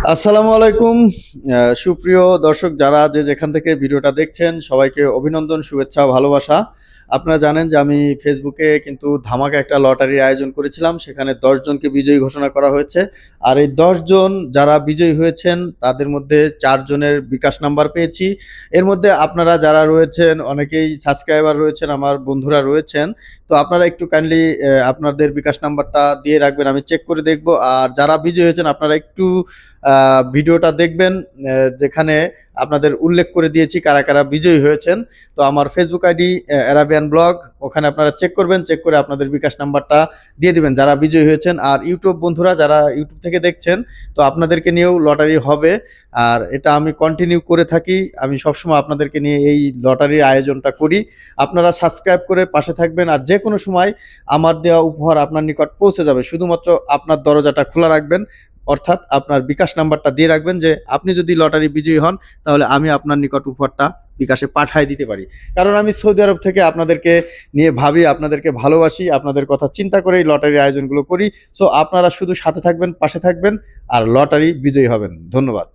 আসসালামু আলাইকুম। সুপ্রিয় দর্শক যারা যে যেখান থেকে ভিডিওটা দেখছেন সবাইকে অভিনন্দন, শুভেচ্ছা, ভালোবাসা। আপনারা জানেন যে আমি ফেসবুকে কিন্তু ধামাকা একটা লটারির আয়োজন করেছিলাম। সেখানে ১০ জনকে বিজয়ী ঘোষণা করা হয়েছে। আর এই ১০ জন যারা বিজয়ী হয়েছেন তাদের মধ্যে ৪ জনের বিকাশ নাম্বার পেয়েছি। এর মধ্যে আপনারা যারা রয়েছেন অনেকেই সাবস্ক্রাইবার রয়েছেন, আমার বন্ধুরা রয়েছেন। তো আপনারা একটু কাইন্ডলি আপনাদের বিকাশ নাম্বারটা দিয়ে রাখবেন, আমি চেক করে দেখব। আর যারা বিজয়ী হয়েছেন আপনারা একটু ভিডিওটা দেখবেন, যেখানে আপনাদের উল্লেখ করে দিয়েছি কারা কারা বিজয়ী হয়েছেন। তো আমার ফেসবুক আইডি অ্যারাবিয়ান ব্লগ, ওখানে আপনারা চেক করবেন, চেক করে আপনাদের বিকাশ নাম্বারটা দিয়ে দিবেন যারা বিজয়ী হয়েছেন। আর ইউটিউব বন্ধুরা যারা ইউটিউব থেকে দেখছেন, তো আপনাদেরকে নিয়েও লটারি হবে। আর এটা আমি কন্টিনিউ করে থাকি, আমি সবসময় আপনাদেরকে নিয়ে এই লটারির আয়োজনটা করি। আপনারা সাবস্ক্রাইব করে পাশে থাকবেন, আর যে কোনো সময় আমার দেওয়া উপহার আপনার নিকট পৌঁছে যাবে। শুধুমাত্র আপনার দরজাটা খোলা রাখবেন, অর্থাৎ আপনার বিকাশ নাম্বারটা দিয়ে রাখবেন, যে আপনি যদি লটারি বিজয়ী হন তাহলে আমি আপনার নিকট উপহারটা বিকাশে পাঠায় দিতে পারি। কারণ আমি সৌদি আরব থেকে আপনাদেরকে নিয়ে ভাবি, আপনাদেরকে ভালোবাসি, আপনাদের কথা চিন্তা করেই লটারির আয়োজনগুলো করি। সো আপনারা শুধু সাথে থাকবেন, পাশে থাকবেন, আর লটারি বিজয়ী হবেন। ধন্যবাদ।